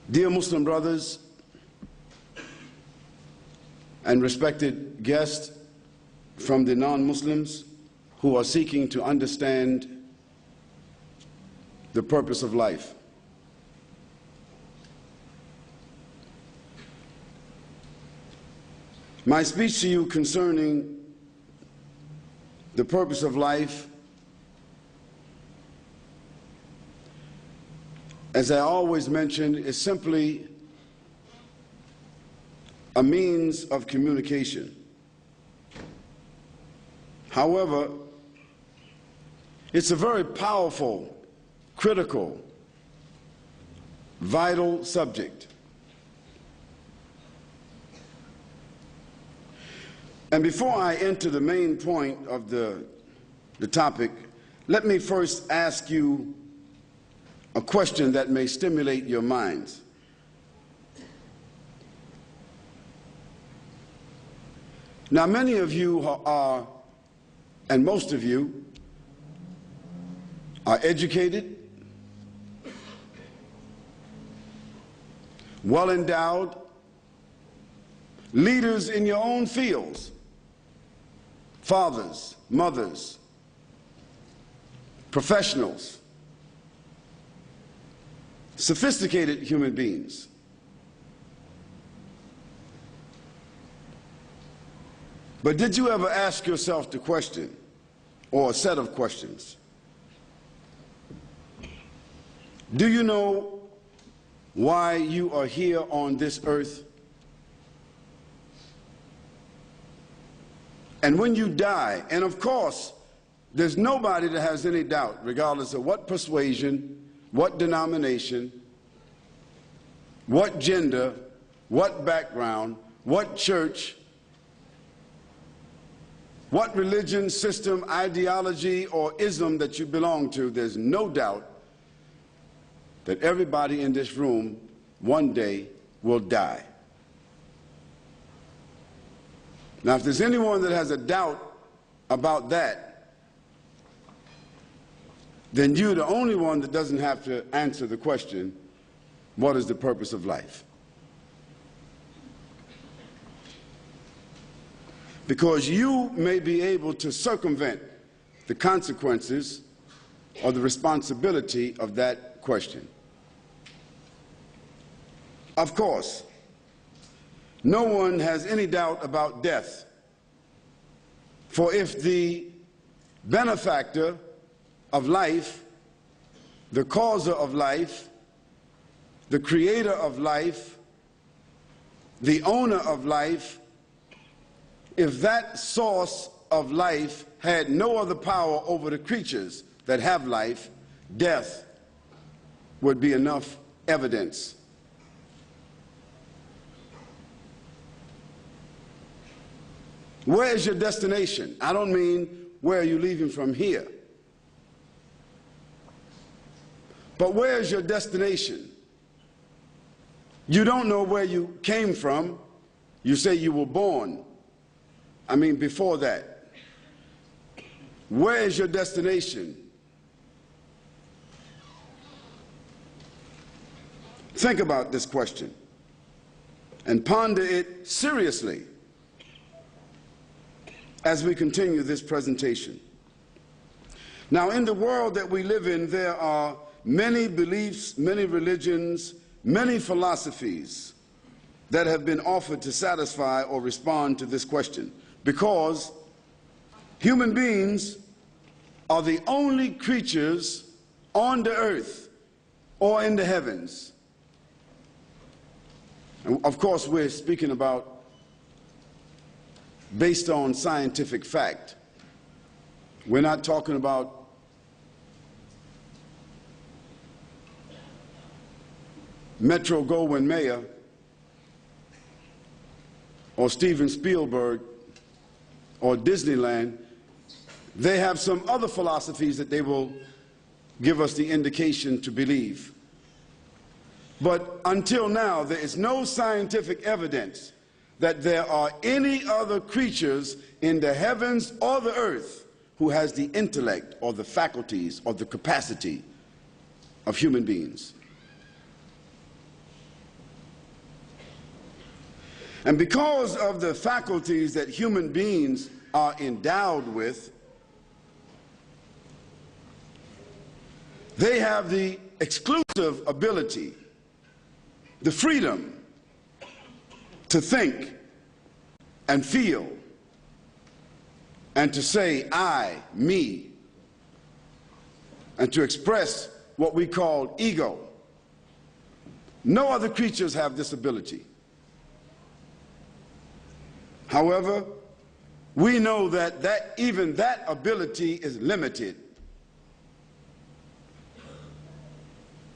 Dear Muslim brothers and respected guests from the non-Muslims who are seeking to understand the purpose of life. My speech to you concerning the purpose of life, as I always mention, is simply a means of communication. However, it's a very powerful, critical, vital subject. And before I enter the main point of the topic, let me first ask you a question that may stimulate your minds. Now, many of you are, and most of you, are educated, well endowed, leaders in your own fields, fathers, mothers, professionals, sophisticated human beings. But did you ever ask yourself the question, or a set of questions? Do you know why you are here on this earth? And when you die, and of course, there's nobody that has any doubt, regardless of what persuasion, what denomination, what gender, what background, what church, what religion, system, ideology, or ism that you belong to, there's no doubt that everybody in this room one day will die. Now, if there's anyone that has a doubt about that, then you're the only one that doesn't have to answer the question, what is the purpose of life? Because you may be able to circumvent the consequences or the responsibility of that question. Of course, no one has any doubt about death. For if the benefactor of life, the causer of life, the creator of life, the owner of life, if that source of life had no other power over the creatures that have life, death would be enough evidence. Where is your destination? I don't mean where are you leaving from here, but where is your destination? You don't know where you came from. You say you were born. I mean, before that. Where is your destination? Think about this question and ponder it seriously as we continue this presentation. Now, in the world that we live in, there are many beliefs, many religions, many philosophies that have been offered to satisfy or respond to this question, because human beings are the only creatures on the earth or in the heavens. And of course, we're speaking about based on scientific fact. We're not talking about Metro-Goldwyn-Mayer or Steven Spielberg or Disneyland. They have some other philosophies that they will give us the indication to believe. But until now, there is no scientific evidence that there are any other creatures in the heavens or the earth who has the intellect or the faculties or the capacity of human beings. And because of the faculties that human beings are endowed with, they have the exclusive ability, the freedom to think and feel and to say I, me, and to express what we call ego. No other creatures have this ability. However, we know that even that ability is limited,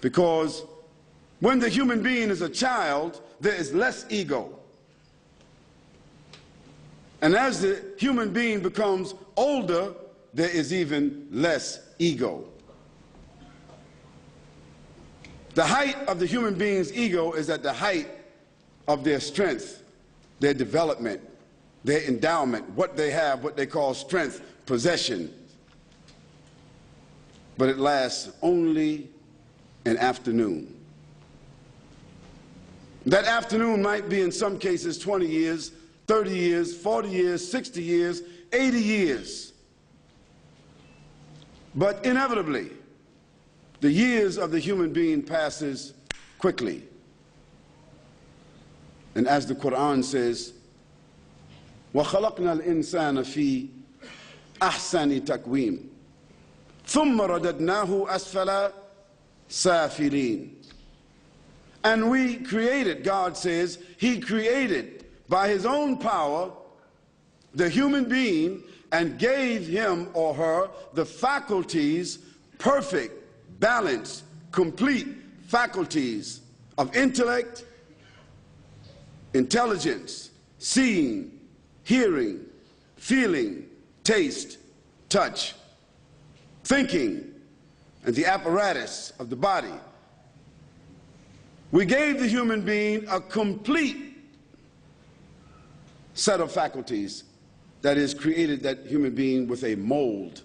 because when the human being is a child, there is less ego. And as the human being becomes older, there is even less ego. The height of the human being's ego is at the height of their strength, their development, their endowment, what they have, what they call strength, possession. But it lasts only an afternoon. That afternoon might be in some cases 20 years, 30 years, 40 years, 60 years, 80 years. But inevitably, the years of the human being passes quickly. And as the Quran says, وَخَلَقْنَا الْإِنسَانَ فِي أَحْسَنِ تَقْوِيمٍ ثُمَّ رَدَدْنَاهُ أَسْفَلَ سَافِلِينَ. And we created, God says, He created by His own power the human being and gave him or her the faculties, perfect, balanced, complete faculties of intellect, intelligence, seeing, hearing, feeling, taste, touch, thinking, and the apparatus of the body. We gave the human being a complete set of faculties that is created that human being with a mold.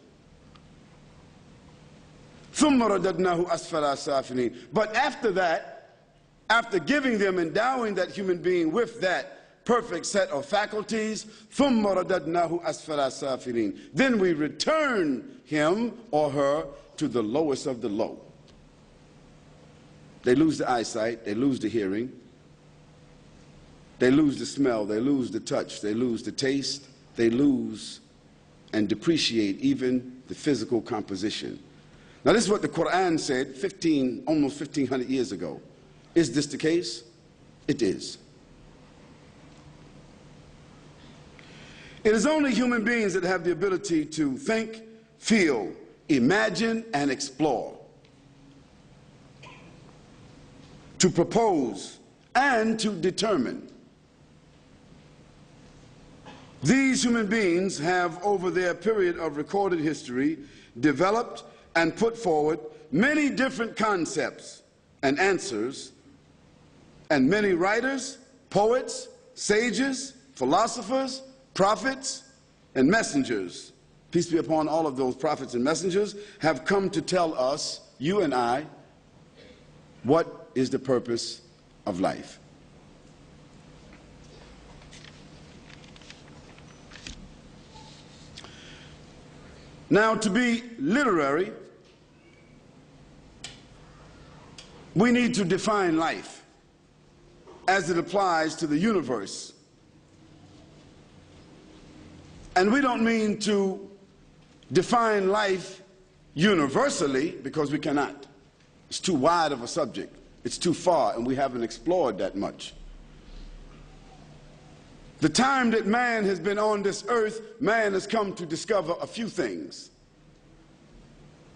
ثُمَّ رَدَدْنَاهُ أَسْفَلَ سَافِلِينَ. But after that, after giving them, endowing that human being with that perfect set of faculties, ثُمَّ رَدَدْنَاهُ أَسْفَلَ سَافِلِينَ. Then we return him or her to the lowest of the low. They lose the eyesight, they lose the hearing, they lose the smell, they lose the touch, they lose the taste, they lose and depreciate even the physical composition. Now this is what the Quran said almost 1,500 years ago. Is this the case? It is. It is only human beings that have the ability to think, feel, imagine, and explore, to propose, and to determine. These human beings have, over their period of recorded history, developed and put forward many different concepts and answers, and many writers, poets, sages, philosophers, prophets, and messengers, peace be upon all of those prophets and messengers, have come to tell us, you and I, what is the purpose of life. Now, to be literary, we need to define life as it applies to the universe. And we don't mean to define life universally, because we cannot. It's too wide of a subject. It's too far, and we haven't explored that much. The time that man has been on this earth, man has come to discover a few things.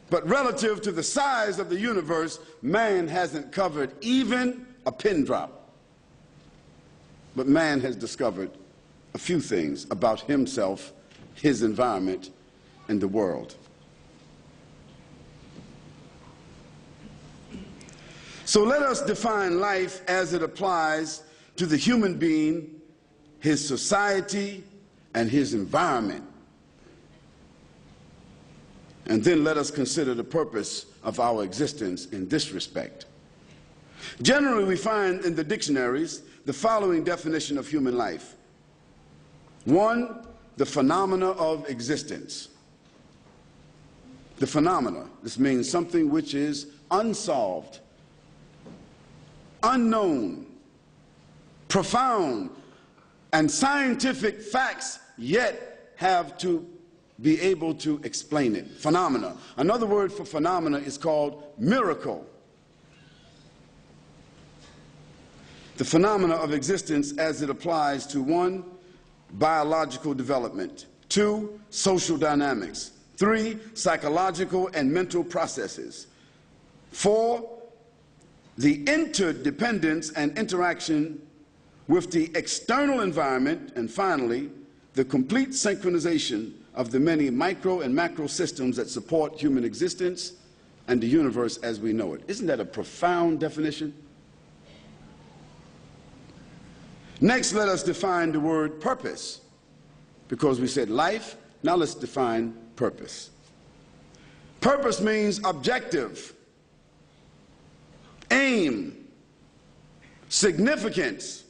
But relative to the size of the universe, man hasn't covered even a pin drop. But man has discovered a few things about himself, his environment, and the world. So let us define life as it applies to the human being, his society, and his environment. And then let us consider the purpose of our existence in this respect. Generally, we find in the dictionaries the following definition of human life. 1, the phenomena of existence. The phenomena. This means something which is unsolved, unknown, profound, and scientific facts yet have to be able to explain it. Phenomena. Another word for phenomena is called miracle. The phenomena of existence as it applies to 1, biological development, 2, social dynamics, 3, psychological and mental processes, 4, the interdependence and interaction with the external environment, and finally, the complete synchronization of the many micro and macro systems that support human existence and the universe as we know it. Isn't that a profound definition? Next, let us define the word purpose, because we said life. Now let's define purpose. Purpose means objective, aim, significance,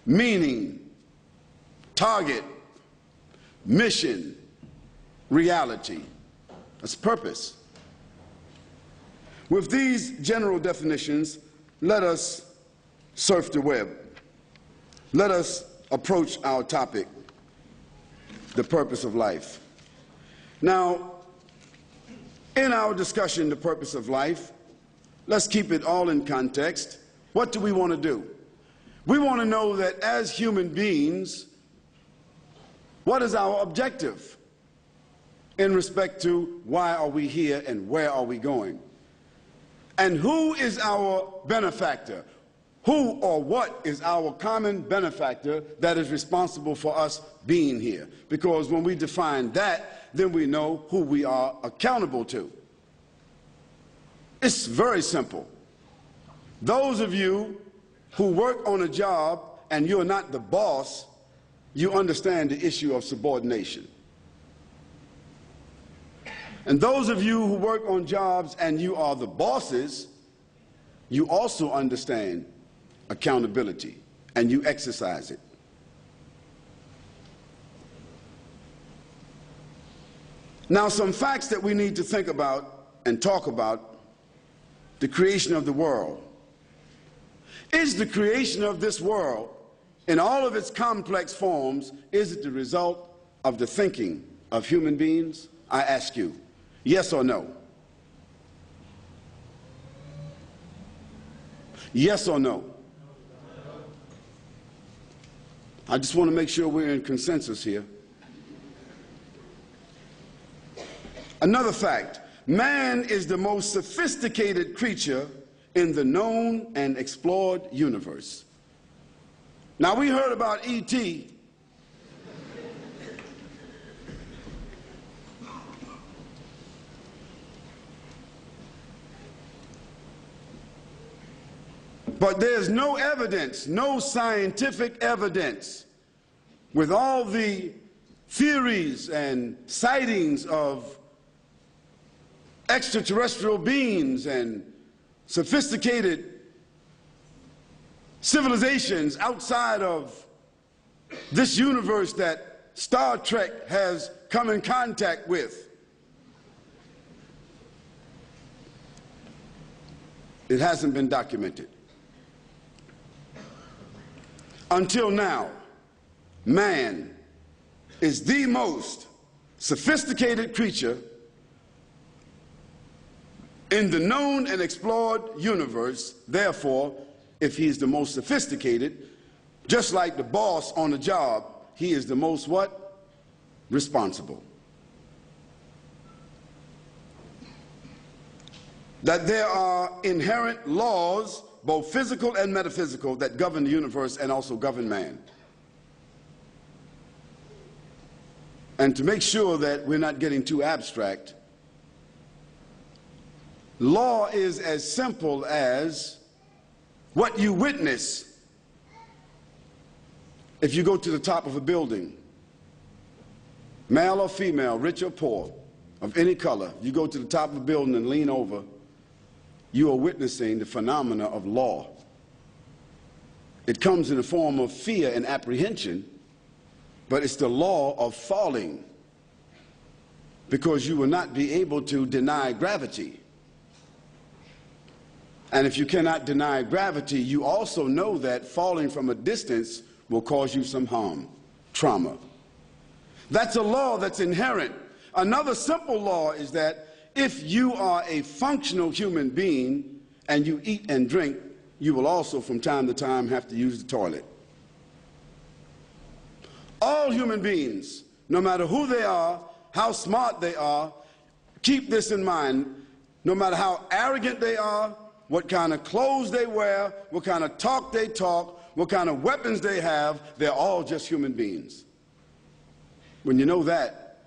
meaning, target, mission, reality. That's purpose. With these general definitions, let us surf the web. Let us approach our topic, the purpose of life. Now, in our discussion, the purpose of life, let's keep it all in context. What do we want to do? We want to know that as human beings, what is our objective in respect to why are we here and where are we going? And who is our benefactor? Who or what is our common benefactor that is responsible for us being here? Because when we define that, then we know who we are accountable to. It's very simple. Those of you who work on a job and you're not the boss, you understand the issue of subordination. And those of you who work on jobs and you are the bosses, you also understand accountability, and you exercise it. Now, some facts that we need to think about and talk about: the creation of the world. Is the creation of this world, in all of its complex forms, is it the result of the thinking of human beings? I ask you, yes or no? Yes or no? I just want to make sure we're in consensus here. Another fact: man is the most sophisticated creature in the known and explored universe. Now, we heard about E.T. But there's no evidence, no scientific evidence, with all the theories and sightings of extraterrestrial beings and sophisticated civilizations outside of this universe that Star Trek has come in contact with. It hasn't been documented. Until now, man is the most sophisticated creature in the known and explored universe. Therefore, if he's the most sophisticated, just like the boss on the job, he is the most what? Responsible. That there are inherent laws, both physical and metaphysical, that govern the universe and also govern man. And to make sure that we're not getting too abstract, law is as simple as what you witness if you go to the top of a building, male or female, rich or poor, of any color. You go to the top of a building and lean over, you are witnessing the phenomena of law. It comes in the form of fear and apprehension, but it's the law of falling, because you will not be able to deny gravity. And if you cannot deny gravity, you also know that falling from a distance will cause you some harm, trauma. That's a law that's inherent. Another simple law is that if you are a functional human being and you eat and drink, you will also from time to time have to use the toilet. All human beings, no matter who they are, how smart they are, keep this in mind. No matter how arrogant they are, what kind of clothes they wear, what kind of talk they talk, what kind of weapons they have, they're all just human beings. When you know that,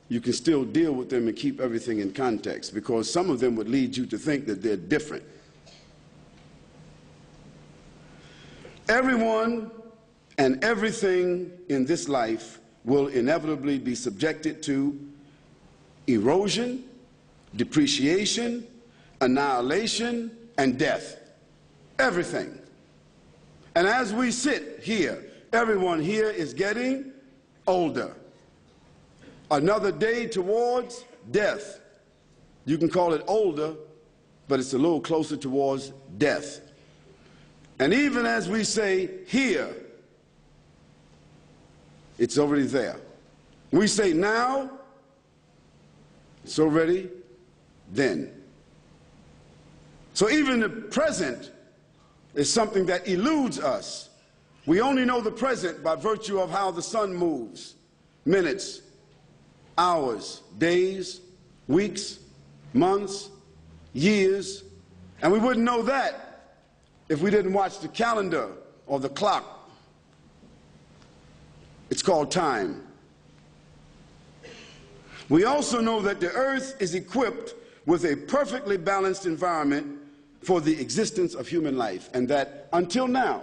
you can still deal with them and keep everything in context, because some of them would lead you to think that they're different. Everyone and everything in this life will inevitably be subjected to erosion, depreciation, annihilation, and death. Everything. And as we sit here, everyone here is getting older. Another day towards death. You can call it older, but it's a little closer towards death. And even as we say here, it's already there. We say now, it's already then. So even the present is something that eludes us. We only know the present by virtue of how the sun moves. Minutes, hours, days, weeks, months, years. And we wouldn't know that if we didn't watch the calendar or the clock. It's called time. We also know that the earth is equipped with a perfectly balanced environment for the existence of human life, and that until now,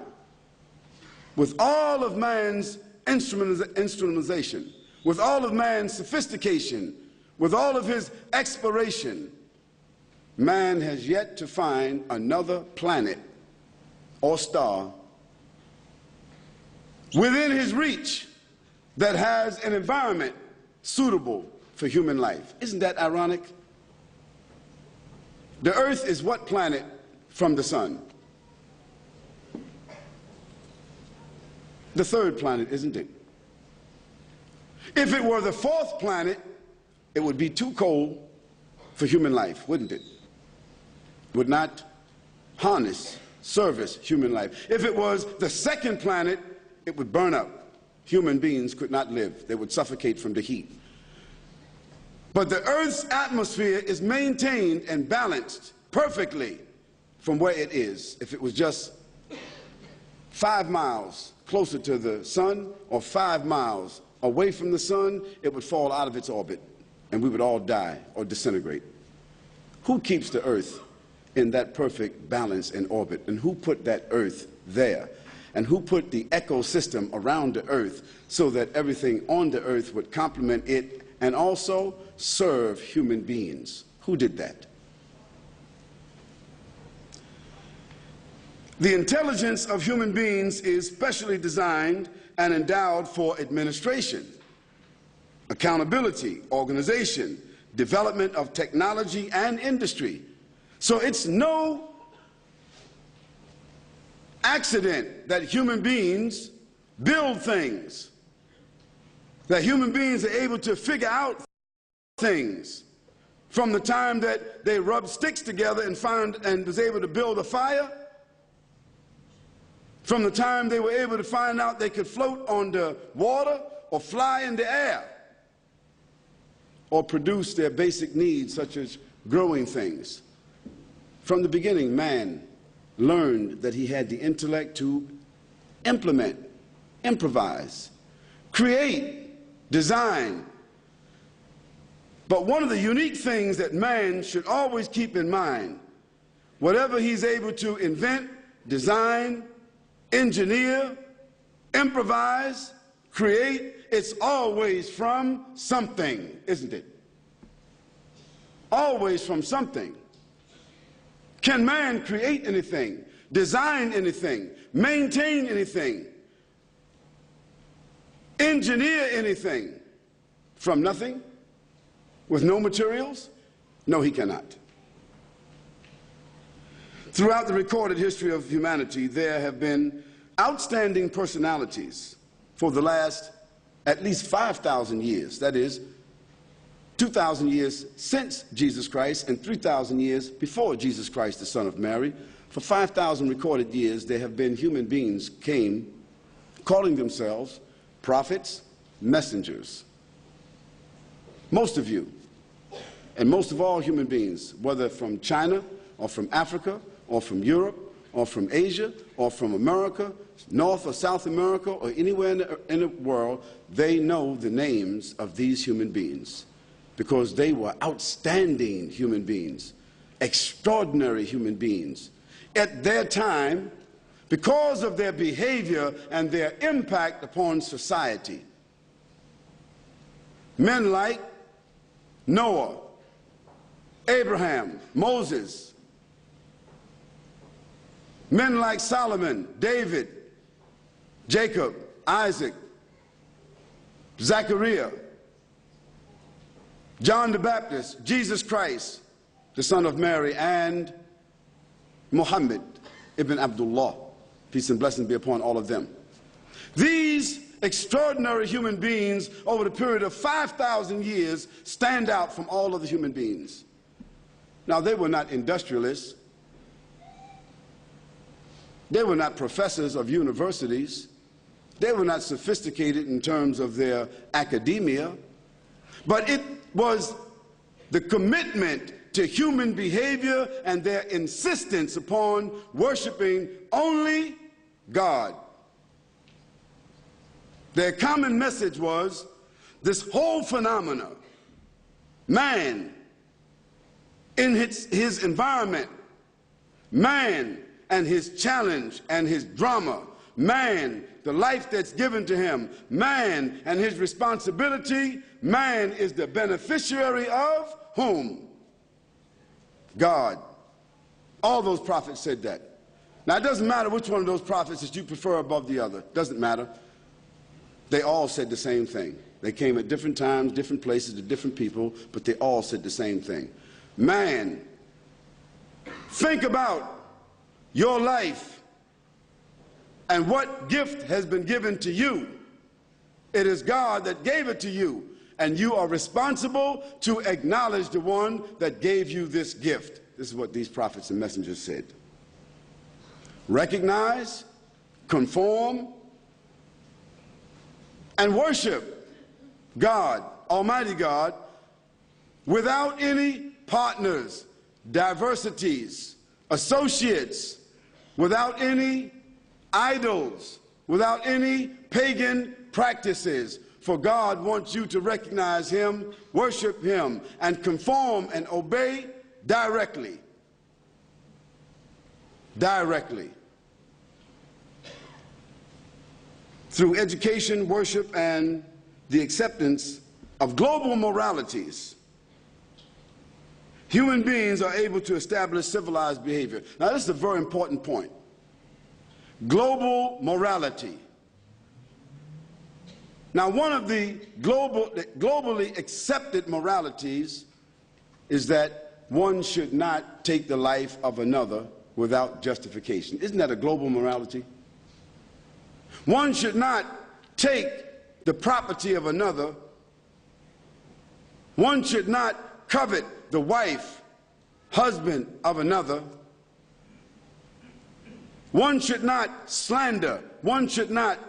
with all of man's instrumentalization, with all of man's sophistication, with all of his exploration, man has yet to find another planet or star within his reach that has an environment suitable for human life. Isn't that ironic? The earth is what planet from the sun? The third planet, isn't it? If it were the fourth planet, it would be too cold for human life, wouldn't it? Would not service human life. If it was the second planet, it would burn up. Human beings could not live. They would suffocate from the heat. But the Earth's atmosphere is maintained and balanced perfectly from where it is. If it was just 5 miles closer to the sun or 5 miles away from the sun, it would fall out of its orbit and we would all die or disintegrate. Who keeps the Earth in that perfect balance and orbit? And who put that Earth there? And who put the ecosystem around the Earth so that everything on the Earth would complement it and also serve human beings? Who did that? The intelligence of human beings is specially designed and endowed for administration, accountability, organization, development of technology and industry. So it's no accident that human beings build things, that human beings are able to figure out things from the time that they rubbed sticks together and was able to build a fire, from the time they were able to find out they could float on the water or fly in the air or produce their basic needs such as growing things. From the beginning, man learned that he had the intellect to implement, improvise, create, design. But one of the unique things that man should always keep in mind, whatever he's able to invent, design, engineer, improvise, create, it's always from something, isn't it? Always from something. Can man create anything, design anything, maintain anything, engineer anything from nothing, with no materials? No, he cannot. Throughout the recorded history of humanity, there have been outstanding personalities for the last at least 5,000 years. That is, 2,000 years since Jesus Christ and 3,000 years before Jesus Christ, the Son of Mary. For 5,000 recorded years, there have been human beings came calling themselves prophets, messengers. Most of you, and most of all human beings, whether from China or from Africa or from Europe or from Asia or from America, North or South America or anywhere in the world, they know the names of these human beings because they were outstanding human beings, extraordinary human beings. At their time, because of their behavior and their impact upon society, men like Noah, Abraham, Moses, men like Solomon, David, Jacob, Isaac, Zechariah, John the Baptist, Jesus Christ, the Son of Mary, and Muhammad ibn Abdullah. Peace and blessings be upon all of them. These extraordinary human beings over the period of 5,000 years stand out from all other human beings. Now, they were not industrialists. They were not professors of universities. They were not sophisticated in terms of their academia. But it was the commitment to human behavior and their insistence upon worshiping only God. Their common message was this whole phenomena, man in his environment, man and his challenge and his drama, man, the life that's given to him, man and his responsibility, man is the beneficiary of whom? God. All those prophets said that. Now, it doesn't matter which one of those prophets that you prefer above the other. Doesn't matter. They all said the same thing. They came at different times, different places, to different people, but they all said the same thing. Man, think about your life and what gift has been given to you. It is God that gave it to you, and you are responsible to acknowledge the one that gave you this gift. This is what these prophets and messengers said. Recognize, conform, and worship God, Almighty God, without any partners, diversities, associates, without any idols, without any pagan practices. For God wants you to recognize Him, worship Him, and conform and obey directly. Directly. Through education, worship, and the acceptance of global moralities, human beings are able to establish civilized behavior. Now, this is a very important point. Global morality. Now, one of the globally accepted moralities is that one should not take the life of another without justification. Isn't that a global morality? One should not take the property of another. One should not covet the wife, husband of another. One should not slander. One should not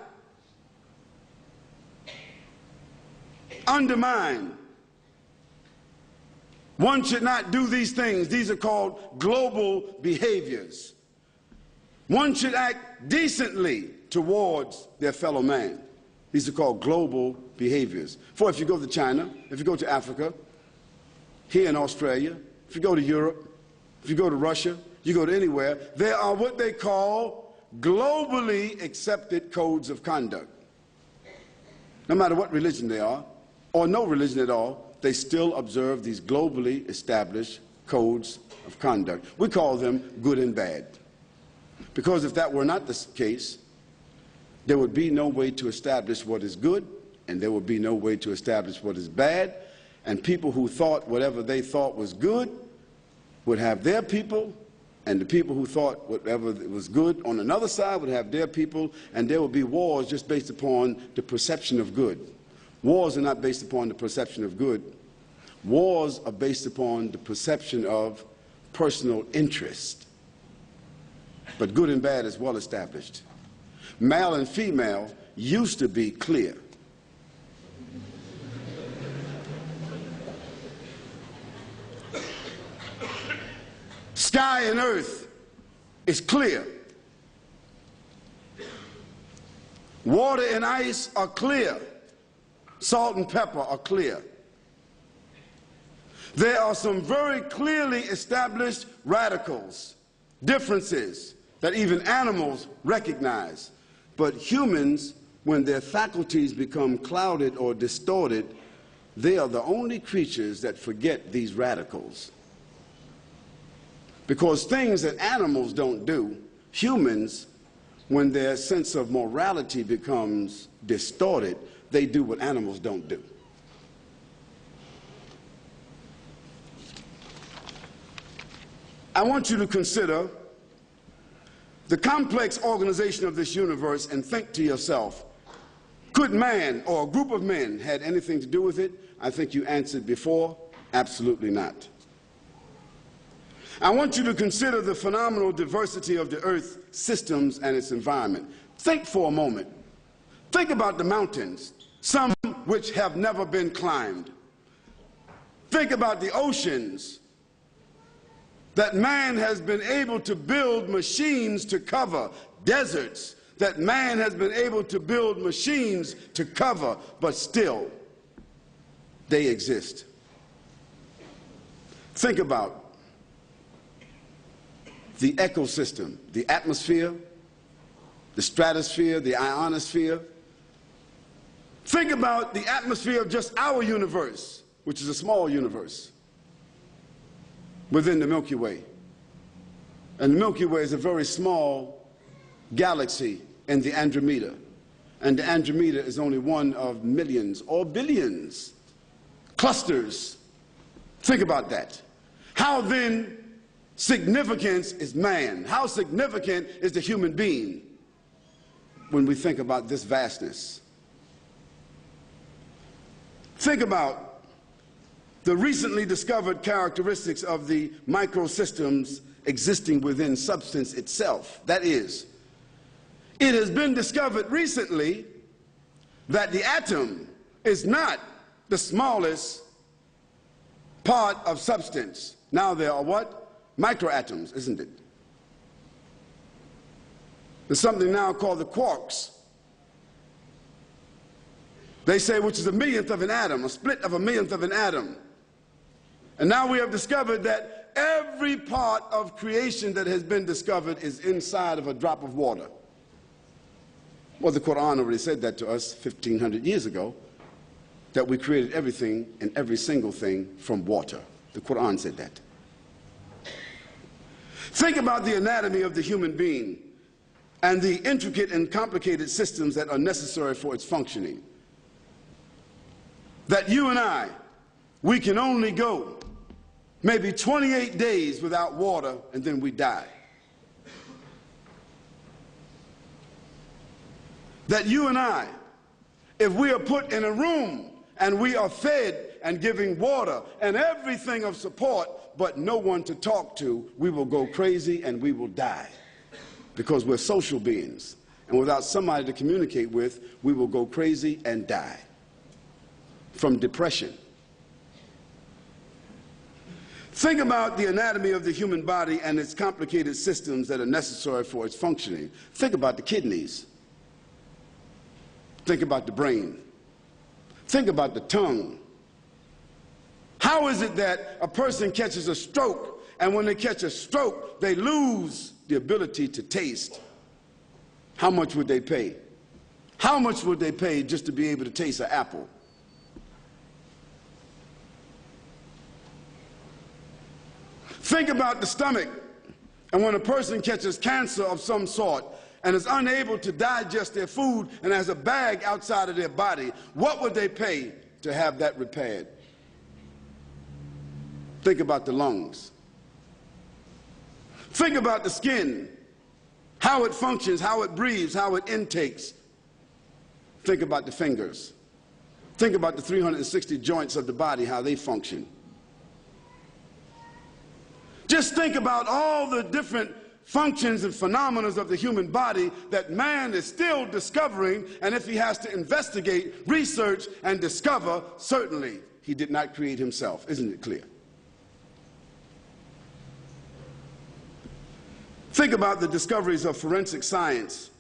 undermine. One should not do these things. These are called global behaviors. One should act decently towards their fellow man. These are called global behaviors. For if you go to China, if you go to Africa, here in Australia, if you go to Europe, if you go to Russia, you go to anywhere, there are what they call globally accepted codes of conduct. No matter what religion they are, or no religion at all, they still observe these globally established codes of conduct. We call them good and bad. Because if that were not the case, there would be no way to establish what is good, and there would be no way to establish what is bad, and people who thought whatever they thought was good would have their people, and the people who thought whatever was good on another side would have their people, and there would be wars just based upon the perception of good. Wars are not based upon the perception of good. Wars are based upon the perception of personal interest. But good and bad is well established. Male and female used to be clear. Sky and earth is clear. Water and ice are clear. Salt and pepper are clear. There are some very clearly established radicals, differences that even animals recognize. But humans, when their faculties become clouded or distorted, they are the only creatures that forget these radicals. Because things that animals don't do, humans, when their sense of morality becomes distorted, they do what animals don't do. I want you to consider the complex organization of this universe and think to yourself, could man or a group of men had anything to do with it? I think you answered before, absolutely not. I want you to consider the phenomenal diversity of the Earth's systems and its environment. Think for a moment. Think about the mountains, some which have never been climbed. Think about the oceans that man has been able to build machines to cover, deserts that man has been able to build machines to cover, but still they exist. Think about the ecosystem, the atmosphere, the stratosphere, the ionosphere. Think about the atmosphere of just our universe, which is a small universe within the Milky Way. And the Milky Way is a very small galaxy in the Andromeda. And the Andromeda is only one of millions or billions clusters. Think about that. How then significant is man? How significant is the human being when we think about this vastness? Think about the recently discovered characteristics of the microsystems existing within substance itself. That is, it has been discovered recently that the atom is not the smallest part of substance. Now there are what? Microatoms, isn't it? There's something now called the quarks. They say which is a millionth of an atom, a split of a millionth of an atom. And now we have discovered that every part of creation that has been discovered is inside of a drop of water. Well, the Quran already said that to us 1,500 years ago, that we created everything and every single thing from water. The Quran said that. Think about the anatomy of the human being and the intricate and complicated systems that are necessary for its functioning. That you and I, we can only go maybe 28 days without water and then we die. That you and I, if we are put in a room and we are fed and giving water and everything of support, but no one to talk to, we will go crazy and we will die. Because we're social beings. And without somebody to communicate with, we will go crazy and die. From depression. Think about the anatomy of the human body and its complicated systems that are necessary for its functioning. Think about the kidneys. Think about the brain. Think about the tongue. How is it that a person catches a stroke, and when they catch a stroke, they lose the ability to taste? How much would they pay? How much would they pay just to be able to taste an apple? Think about the stomach, and when a person catches cancer of some sort and is unable to digest their food and has a bag outside of their body, what would they pay to have that repaired? Think about the lungs. Think about the skin, how it functions, how it breathes, how it intakes. Think about the fingers. Think about the 360 joints of the body, how they function. Just think about all the different functions and phenomena of the human body that man is still discovering, and if he has to investigate, research, and discover, certainly he did not create himself. Isn't it clear? Think about the discoveries of forensic science,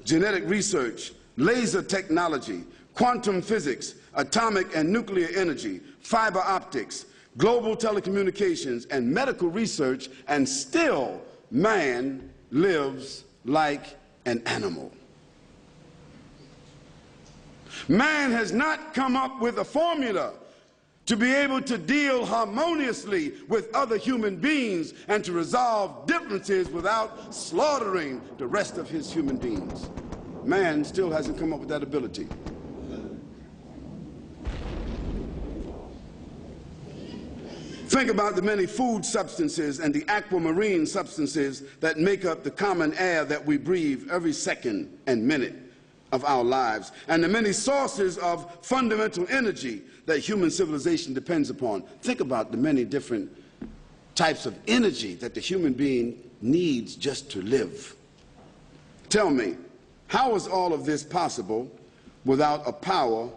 genetic research, laser technology, quantum physics, atomic and nuclear energy, fiber optics, global telecommunications, and medical research, and still man lives like an animal. Man has not come up with a formula to be able to deal harmoniously with other human beings and to resolve differences without slaughtering the rest of his human beings. Man still hasn't come up with that ability. Think about the many food substances and the aquamarine substances that make up the common air that we breathe every second and minute of our lives, and the many sources of fundamental energy that human civilization depends upon. Think about the many different types of energy that the human being needs just to live. Tell me, how is all of this possible without a power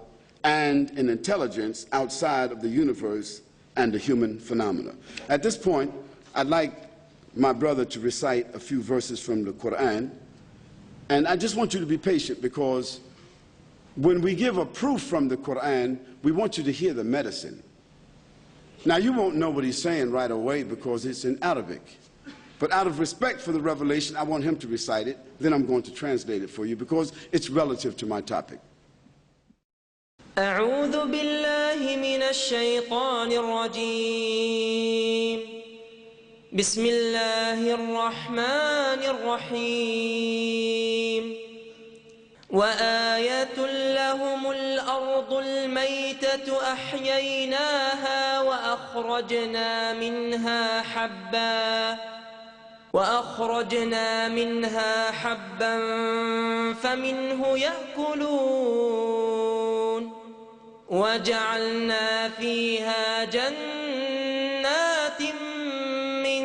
and an intelligence outside of the universe and the human phenomena? At this point, I'd like my brother to recite a few verses from the Quran, and I just want you to be patient, because when we give a proof from the Quran, we want you to hear the medicine. Now, you won't know what he's saying right away because it's in Arabic, but out of respect for the revelation, I want him to recite it, then I'm going to translate it for you because it's relative to my topic. أعوذ بالله من الشيطان الرجيم بسم الله الرحمن الرحيم وآية لهم الأرض الميتة أحييناها وأخرجنا منها حبا فمنه يأكلون وجعلنا فيها جنات من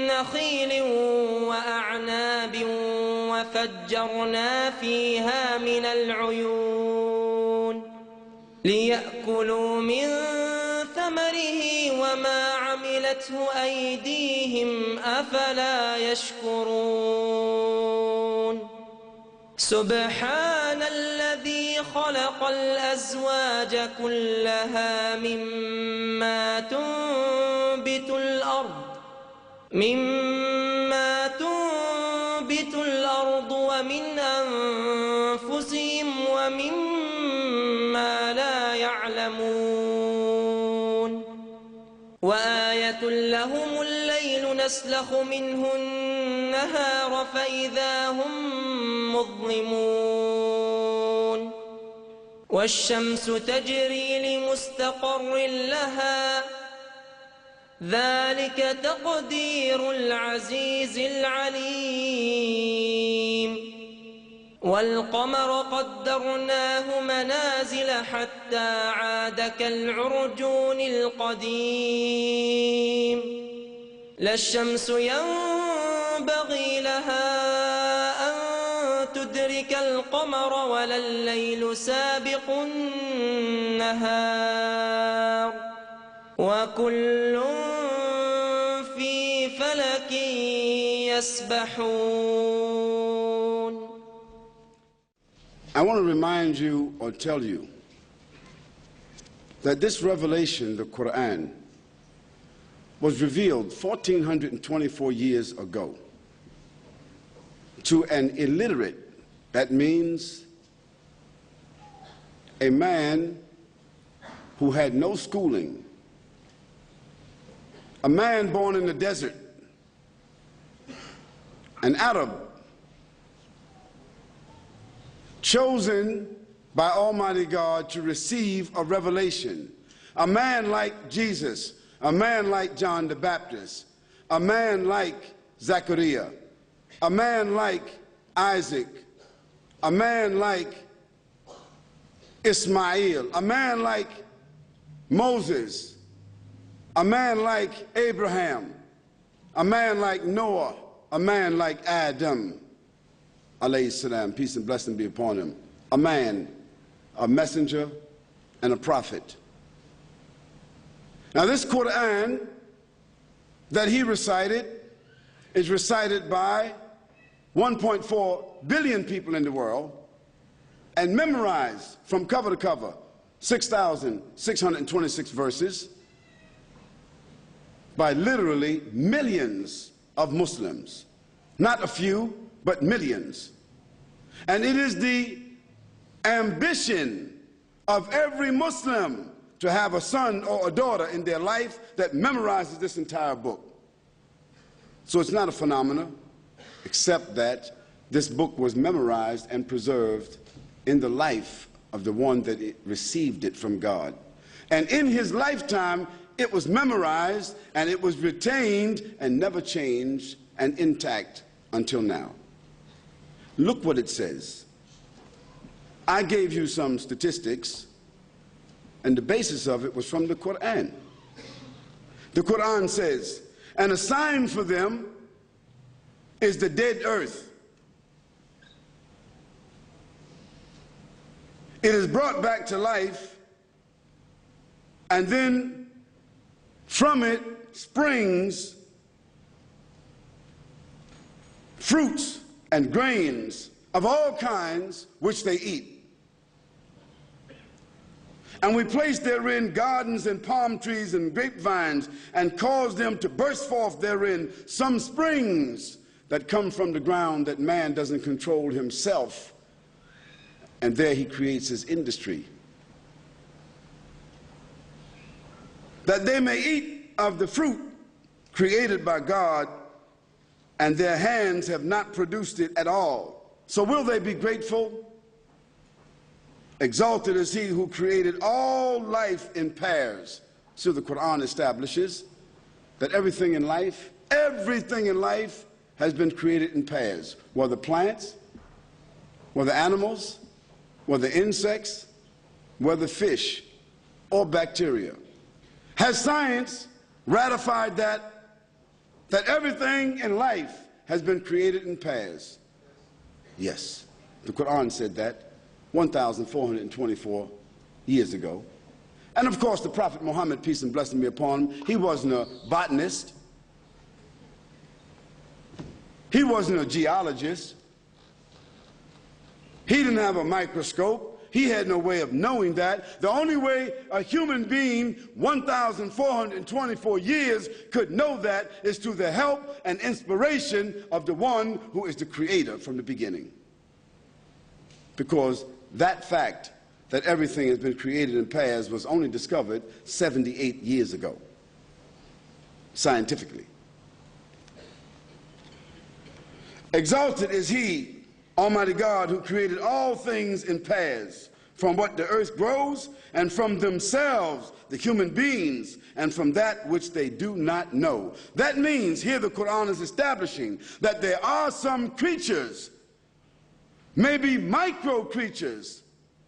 نخيل وأعناب وفجرنا فيها من العيون ليأكلوا من ثمره وما عملته أيديهم أفلا يشكرون سبحان الذي خلق الأزواج كلها مما تنبت الأرض ومن أنفسهم ومما لا يعلمون وآية لهم الليل نسلخ منه النهار فإذا هم مظلمون والشمس تجري لمستقر لها ذلك تقدير العزيز العليم والقمر قدرناه منازل حتى عاد كالعرجون القديم لا الشمس ينبغي لها أن تدرك القمر ولا الليل سابق النهار وكل في فلك يسبحون. I want to remind you or tell you that this revelation, the Quran, was revealed 1424 years ago to an illiterate. That means a man who had no schooling, a man born in the desert, an Arab, chosen by Almighty God to receive a revelation, a man like Jesus, a man like John the Baptist, a man like Zechariah, a man like Isaac, a man like Ismail, a man like Moses, a man like Abraham, a man like Noah, a man like Adam, alayhi salam, peace and blessing be upon him, a man, a messenger, and a prophet. Now this Quran that he recited is recited by 1.4 billion people in the world and memorized from cover to cover, 6,626 verses by literally millions of Muslims. Not a few, but millions. And it is the ambition of every Muslim to have a son or a daughter in their life that memorizes this entire book. So it's not a phenomenon, except that this book was memorized and preserved in the life of the one that received it from God. And in his lifetime, it was memorized and it was retained and never changed and intact until now. Look what it says. I gave you some statistics, and the basis of it was from the Quran. The Quran says, and a sign for them is the dead earth. It is brought back to life, and then from it springs fruits and grains of all kinds which they eat. And we place therein gardens and palm trees and grapevines, and cause them to burst forth therein some springs that come from the ground that man doesn't control himself. And there he creates his industry, that they may eat of the fruit created by God, and their hands have not produced it at all. So will they be grateful? Exalted is he who created all life in pairs. So the Quran establishes that everything in life has been created in pairs, whether plants, whether animals, whether insects, whether fish or bacteria. Has science ratified that everything in life has been created in pairs? Yes, the Quran said that 1,424 years ago. And of course the Prophet Muhammad, peace and blessing be upon him, he wasn't a botanist, he wasn't a geologist, he didn't have a microscope, he had no way of knowing that. The only way a human being 1,424 years could know that is through the help and inspiration of the one who is the creator from the beginning. Because that fact that everything has been created in pairs was only discovered 78 years ago, scientifically. Exalted is he, Almighty God, who created all things in pairs, from what the earth grows, and from themselves, the human beings, and from that which they do not know. That means, here the Quran is establishing that there are some creatures, maybe micro creatures,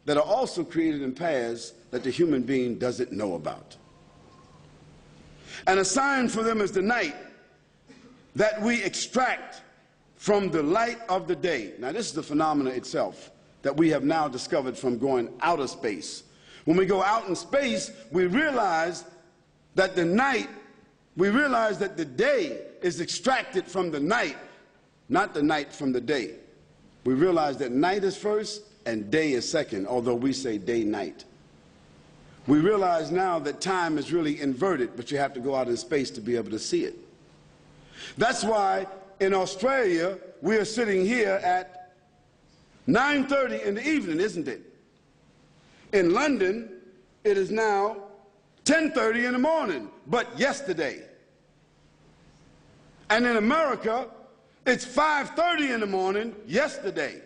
that are also created in pairs that the human being doesn't know about. And a sign for them is the night that we extract from the light of the day. Now this is the phenomena itself that we have now discovered from going outer space. When we go out in space, we realize that the day is extracted from the night, not the night from the day. We realize that night is first and day is second, although we say day-night. We realize now that time is really inverted, but you have to go out in space to be able to see it. That's why in Australia, we are sitting here at 9:30 in the evening, isn't it? In London, it is now 10:30 in the morning. But yesterday, And in America, it's 5:30 in the morning yesterday.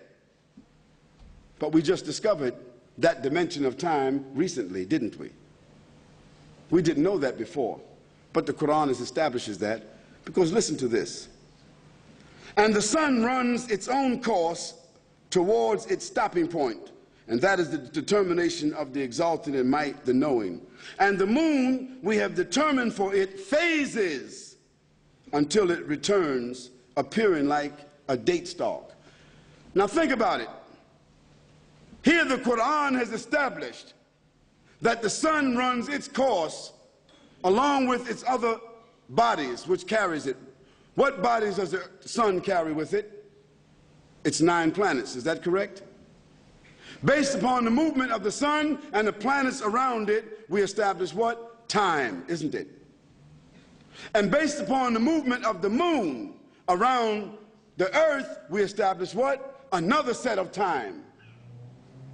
But we just discovered that dimension of time recently, didn't we? We didn't know that before. But the Quran establishes that, because listen to this. And the sun runs its own course towards its stopping point, and that is the determination of the exalted in might, the knowing. And the moon we have determined for it phases until it returns, appearing like a date stalk. Now think about it. Here the Quran has established that the sun runs its course along with its other bodies which carries it. What bodies does the sun carry with it? It's 9 planets, is that correct? Based upon the movement of the sun and the planets around it, we establish what? Time, isn't it? And based upon the movement of the moon around the earth, we establish what? Another set of time.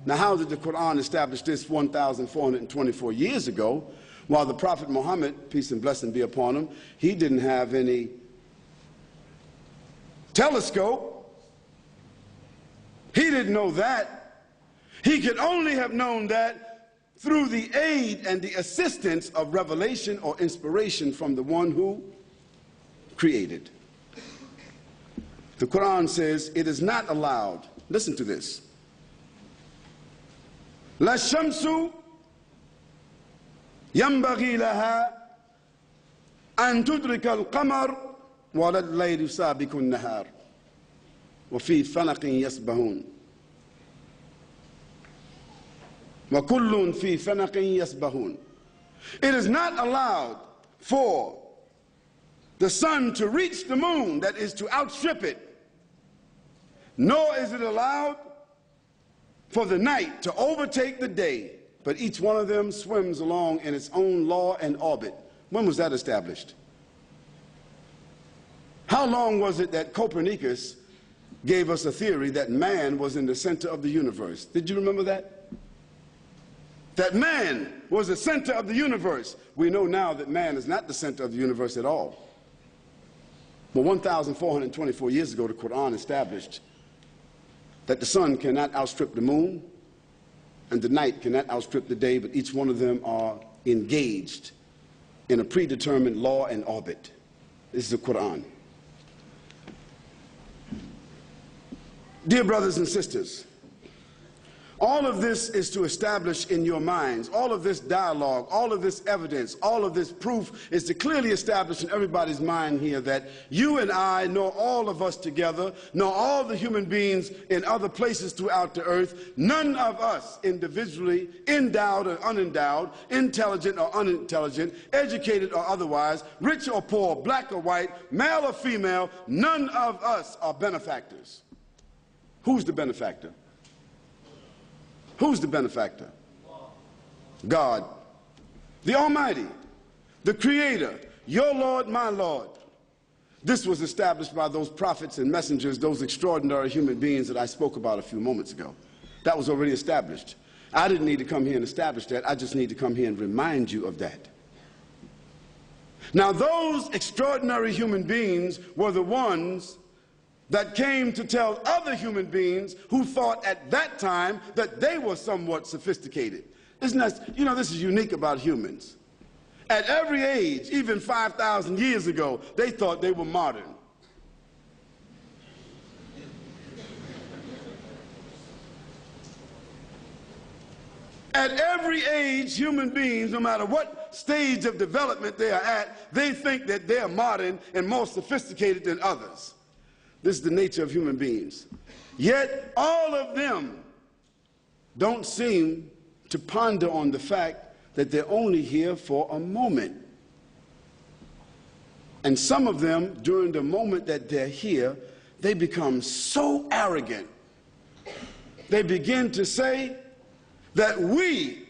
Now, how did the Quran establish this 1,424 years ago, while the Prophet Muhammad, peace and blessing be upon him, he didn't have any telescope? He didn't know that. He could only have known that through the aid and the assistance of revelation or inspiration from the one who created. The Quran says it is not allowed, listen to this, لا الشمس ينبغي لها أن تدرك القمر ولا الليل سابق النهار وفي فلك يسبحون وكل في فلك يسبحون. It is not allowed for the sun to reach the moon, that is to outstrip it, nor is it allowed for the night to overtake the day, but each one of them swims along in its own law and orbit. When was that established? How long was it that Copernicus gave us a theory that man was in the center of the universe? Did you remember that? That man was the center of the universe. We know now that man is not the center of the universe at all. But 1,424 years ago, the Quran established that the sun cannot outstrip the moon and the night cannot outstrip the day, but each one of them are engaged in a predetermined law and orbit. This is the Quran. Dear brothers and sisters, all of this is to establish in your minds, all of this dialogue, all of this evidence, all of this proof is to clearly establish in everybody's mind here that you and I, nor all of us together, nor all the human beings in other places throughout the earth, none of us individually, endowed or unendowed, intelligent or unintelligent, educated or otherwise, rich or poor, black or white, male or female, none of us are benefactors. Who's the benefactor? Who's the benefactor? God, the Almighty, the Creator, your Lord, my Lord. This was established by those prophets and messengers, those extraordinary human beings that I spoke about a few moments ago. That was already established. I didn't need to come here and establish that. I just need to come here and remind you of that. Now, those extraordinary human beings were the ones that came to tell other human beings who thought at that time that they were somewhat sophisticated. Isn't that, you know, this is unique about humans. At every age, even 5,000 years ago, they thought they were modern. At every age, human beings, no matter what stage of development they are at, they think that they are modern and more sophisticated than others. This is the nature of human beings. Yet all of them don't seem to ponder on the fact that they're only here for a moment. And some of them, during the moment that they're here, they become so arrogant. They begin to say that we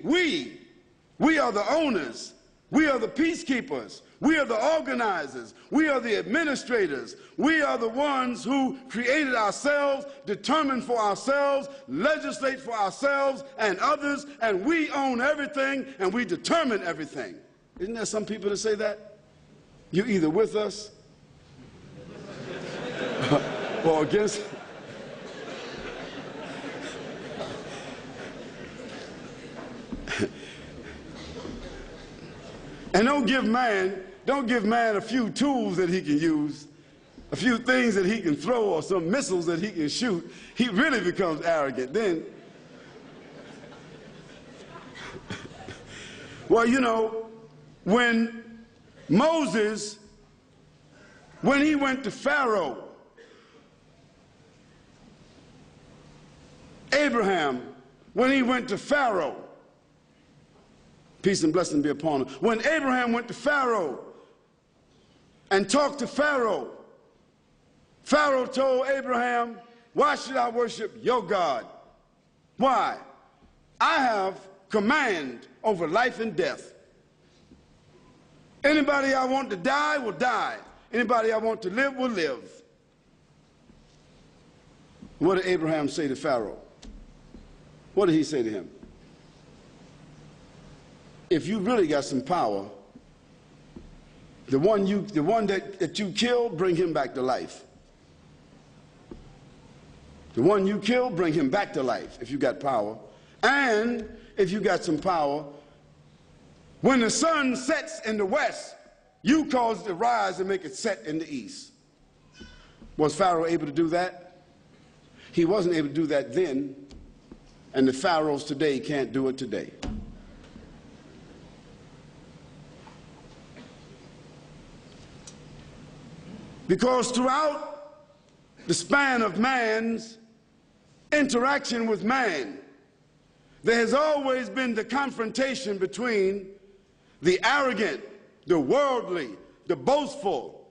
are the owners, we are the peacekeepers, we are the organizers, we are the administrators, we are the ones who created ourselves, determined for ourselves, legislate for ourselves and others, and we own everything and we determine everything. Isn't there some people that say that? You're either with us or against. And don't give man a few tools that he can use, a few things that he can throw, or some missiles that he can shoot. He really becomes arrogant then. Well, you know, when Moses, when he went to Pharaoh, Abraham, when he went to Pharaoh, peace and blessing be upon him. When Abraham went to Pharaoh and talked to Pharaoh, Pharaoh told Abraham, "Why should I worship your God? Why? I have command over life and death. Anybody I want to die will die. Anybody I want to live will live." What did Abraham say to Pharaoh? What did he say to him? If you really got some power, the one that you killed, bring him back to life. The one you killed, bring him back to life if you got power. And if you got some power, when the sun sets in the west, you cause it to rise and make it set in the east. Was Pharaoh able to do that? He wasn't able to do that then, and the pharaohs today can't do it today. Because throughout the span of man's interaction with man, there has always been the confrontation between the arrogant, the worldly, the boastful,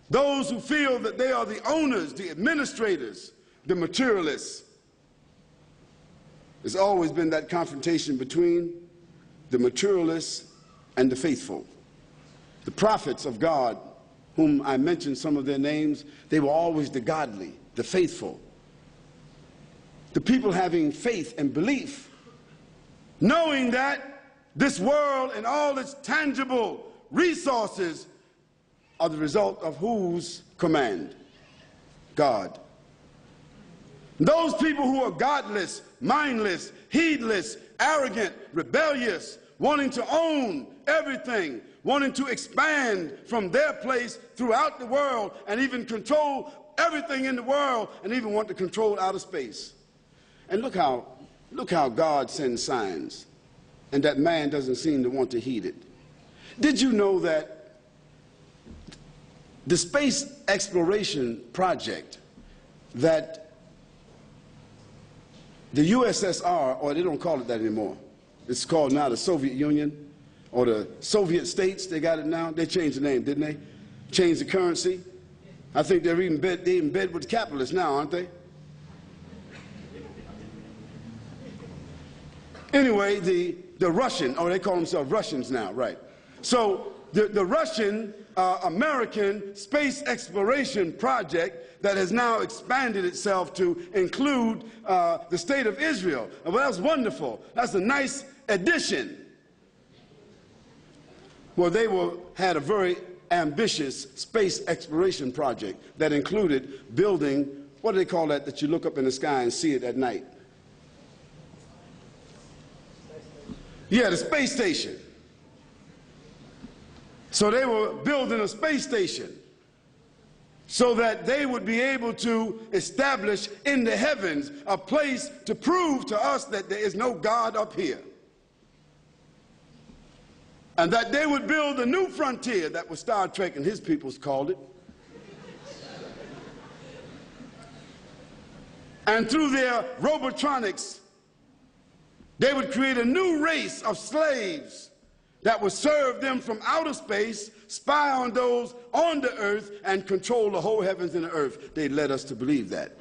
those who feel that they are the owners, the administrators, the materialists. There's always been that confrontation between the materialists and the faithful. The prophets of God, whom I mentioned some of their names, they were always the godly, the faithful. The people having faith and belief, knowing that this world and all its tangible resources are the result of whose command? God. Those people who are godless, mindless, heedless, arrogant, rebellious, wanting to own everything, wanting to expand from their place throughout the world and even control everything in the world and even want to control outer space. And look how God sends signs, and that man doesn't seem to want to heed it. Did you know that the space exploration project that the USSR, or they don't call it that anymore, it's called now the Soviet Union, or the Soviet states, they got it now. They changed the name, didn't they? Changed the currency. I think they're in bed with the capitalists now, aren't they? Anyway, the Russian, or they call themselves Russians now, right? So the Russian American space exploration project that has now expanded itself to include the state of Israel. Well, that's wonderful. That's a nice addition. Well, they had a very ambitious space exploration project that included building, what do they call that you look up in the sky and see it at night? Yeah, the space station. So they were building a space station so that they would be able to establish in the heavens a place to prove to us that there is no God up here. And that they would build a new frontier. That was Star Trek and his peoples called it. And through their robotronics, they would create a new race of slaves that would serve them from outer space, spy on those on the earth, and control the whole heavens and the earth. They led us to believe that.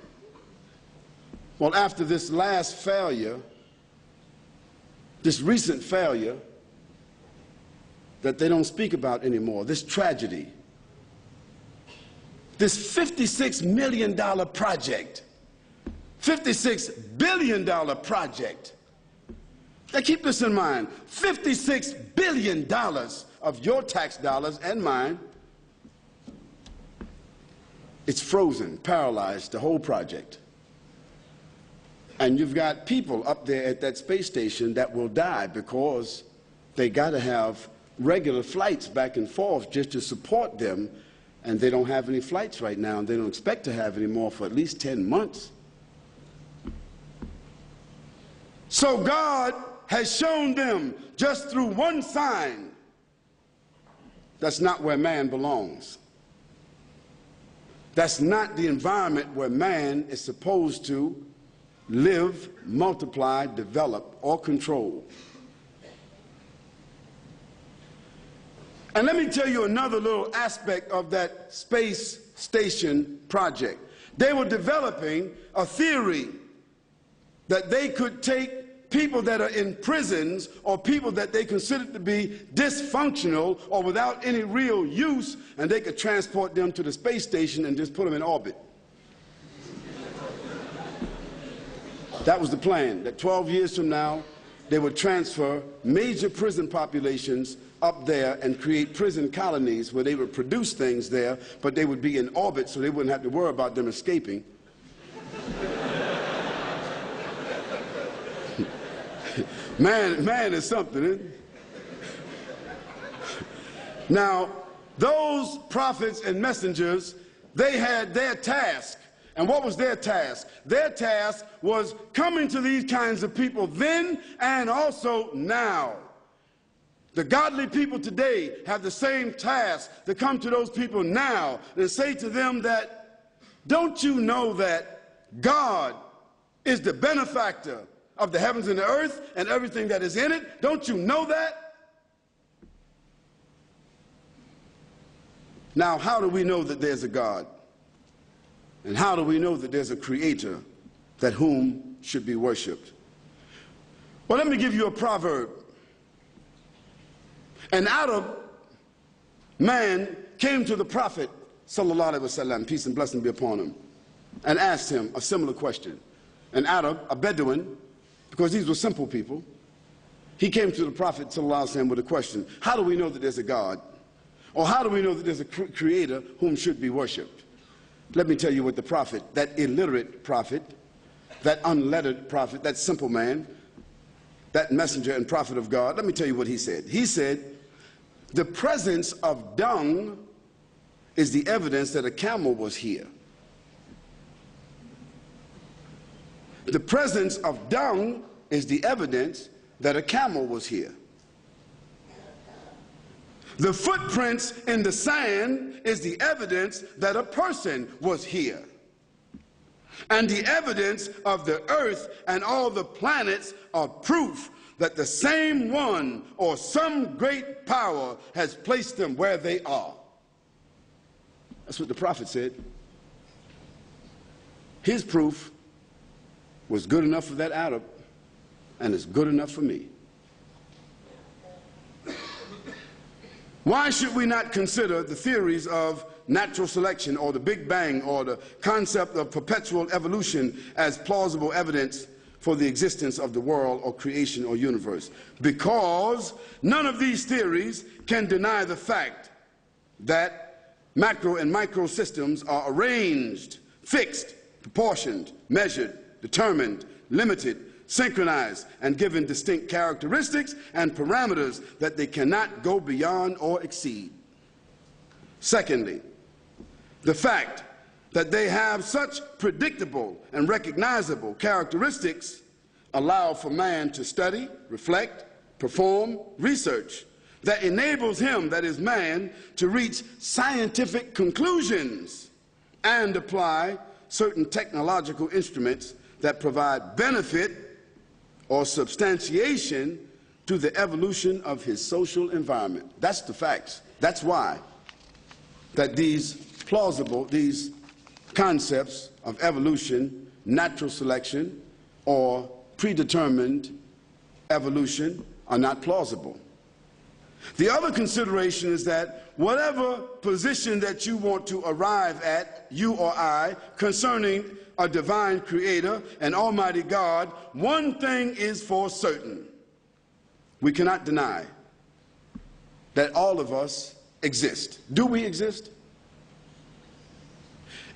Well, after this last failure, this recent failure that they don't speak about anymore, this tragedy, this $56 million project, $56 billion project. Now keep this in mind, $56 billion of your tax dollars and mine It's frozen, paralyzed, the whole project. And you've got people up there at that space station that will die because they got to have regular flights back and forth just to support them, and they don't have any flights right now, and they don't expect to have any more for at least 10 months. So God has shown them just through one sign that's not where man belongs. That's not the environment where man is supposed to live, multiply, develop, or control. And let me tell you another little aspect of that space station project. They were developing a theory that they could take people that are in prisons or people that they considered to be dysfunctional or without any real use, and they could transport them to the space station and just put them in orbit. That was the plan, that 12 years from now, they would transfer major prison populations up there and create prison colonies where they would produce things there, but they would be in orbit so they wouldn't have to worry about them escaping. Man is something, isn't it? Now, those prophets and messengers, they had their task. And what was their task? Their task was coming to these kinds of people then and also now. The godly people today have the same task to come to those people now and say to them that, don't you know that God is the benefactor of the heavens and the earth and everything that is in it? Don't you know that? Now, how do we know that there's a God? And how do we know that there's a creator that whom should be worshiped? Well, let me give you a proverb. An Arab man came to the Prophet, sallallahu alaihi wasallam, peace and blessing be upon him, and asked him a similar question. An Arab, a Bedouin, because these were simple people, he came to the Prophet, sallallahu alaihi wasallam, with a question. How do we know that there's a God? Or how do we know that there's a creator whom should be worshipped? Let me tell you what the prophet, that illiterate prophet, that unlettered prophet, that simple man, that messenger and prophet of God, let me tell you what he said. He said, the presence of dung is the evidence that a camel was here. The presence of dung is the evidence that a camel was here. The footprints in the sand is the evidence that a person was here. And the evidence of the earth and all the planets are proof that the same one or some great power has placed them where they are. That's what the prophet said. His proof was good enough for that Arab, and it's good enough for me. Why should we not consider the theories of natural selection or the Big Bang or the concept of perpetual evolution as plausible evidence for the existence of the world or creation or universe? Because none of these theories can deny the fact that macro and micro systems are arranged, fixed, proportioned, measured, determined, limited, synchronized, and given distinct characteristics and parameters that they cannot go beyond or exceed. Secondly, the fact that they have such predictable and recognizable characteristics allow for man to study, reflect, perform research that enables him, that is man, to reach scientific conclusions and apply certain technological instruments that provide benefit or substantiation to the evolution of his social environment. That's the facts. That's why that these concepts of evolution, natural selection, or predetermined evolution are not plausible. The other consideration is that whatever position that you want to arrive at, you or I, concerning a divine creator, an almighty God, one thing is for certain. We cannot deny that all of us exist. Do we exist?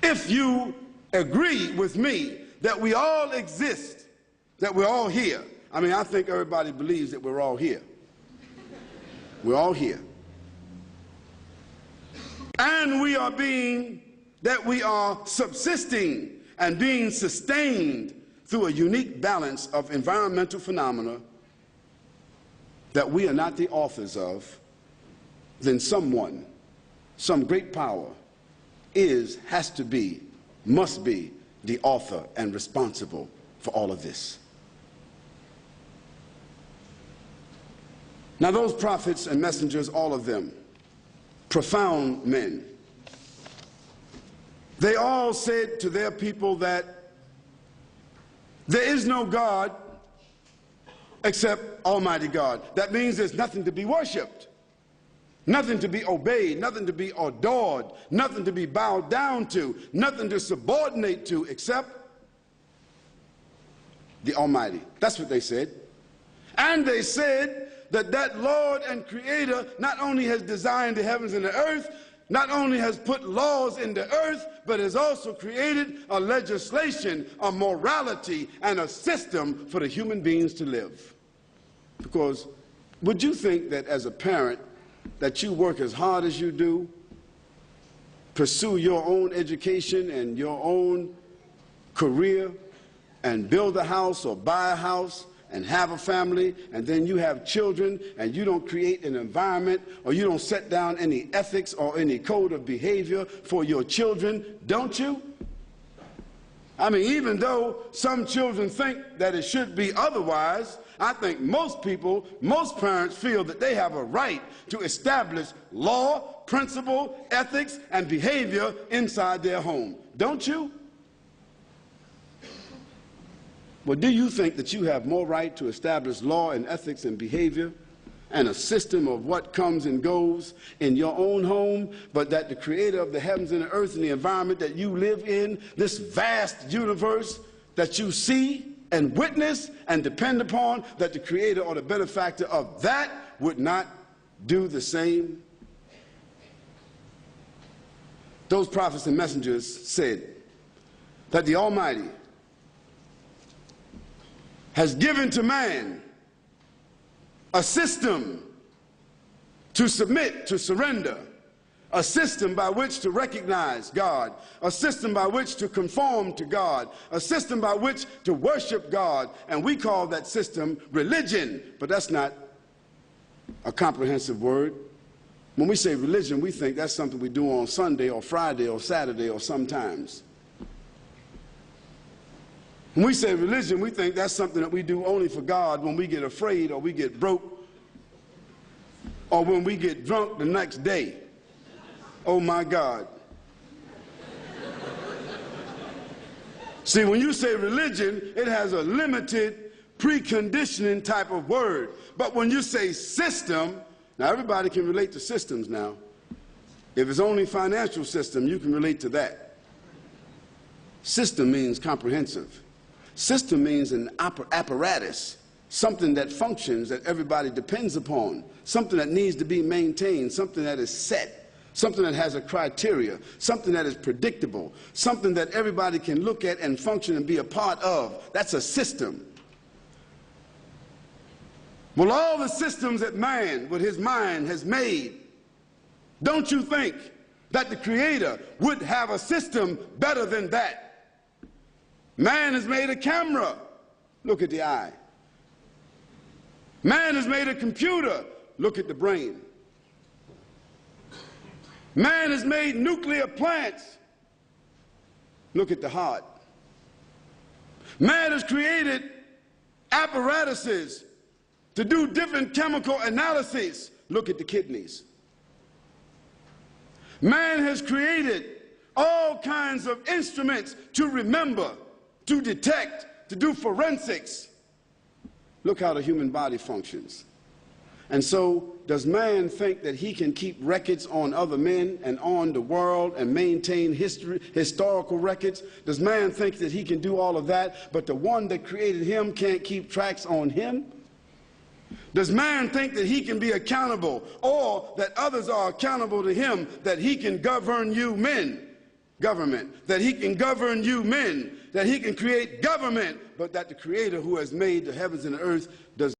if you agree with me that we all exist, that we're all here. I mean, I think everybody believes that we're all here. We're all here. And we are subsisting and being sustained through a unique balance of environmental phenomena that we are not the authors of, then someone, some great power has to be, must be the author and responsible for all of this. Now those prophets and messengers, all of them, profound men, they all said to their people that there is no God except Almighty God. That means there's nothing to be worshipped, nothing to be obeyed, nothing to be adored, nothing to be bowed down to, nothing to subordinate to except the Almighty. That's what they said. And they said that that Lord and Creator not only has designed the heavens and the earth, not only has put laws in the earth, but has also created a legislation, a morality, and a system for the human beings to live. Because would you think that as a parent that you work as hard as you do, pursue your own education and your own career, and build a house or buy a house and have a family, and then you have children, and you don't create an environment, or you don't set down any ethics or any code of behavior for your children, don't you? I mean, even though some children think that it should be otherwise, I think most people, most parents feel that they have a right to establish law, principle, ethics, and behavior inside their home. Don't you? Well, do you think that you have more right to establish law and ethics and behavior and a system of what comes and goes in your own home, but that the Creator of the heavens and the earth and the environment that you live in, this vast universe that you see and witness and depend upon, that the Creator or the benefactor of that would not do the same? Those prophets and messengers said that the Almighty has given to man a system to submit, to surrender, a system by which to recognize God, a system by which to conform to God, a system by which to worship God, and we call that system religion, but that's not a comprehensive word. When we say religion, we think that's something we do on Sunday or Friday or Saturday or sometimes. When we say religion, we think that's something that we do only for God when we get afraid or we get broke or when we get drunk the next day. Oh my God. See, when you say religion, it has a limited preconditioning type of word. But when you say system, now everybody can relate to systems now. If it's only financial system, you can relate to that. System means comprehensive. System means an apparatus, something that functions, that everybody depends upon, something that needs to be maintained, something that is set, something that has a criteria, something that is predictable, something that everybody can look at and function and be a part of. That's a system. Well, all the systems that man, with his mind, has made, don't you think that the Creator would have a system better than that? Man has made a camera. Look at the eye. Man has made a computer. Look at the brain. Man has made nuclear plants. Look at the heart. Man has created apparatuses to do different chemical analyses. Look at the kidneys. Man has created all kinds of instruments to remember, to detect, to do forensics. Look how the human body functions. And so, does man think that he can keep records on other men and on the world and maintain historical records? Does man think that he can do all of that, but the one that created him can't keep tracks on him? Does man think that he can be accountable, or that others are accountable to him, that he can govern you men? government, that he can govern you men, that he can create government, but that the Creator who has made the heavens and the earth does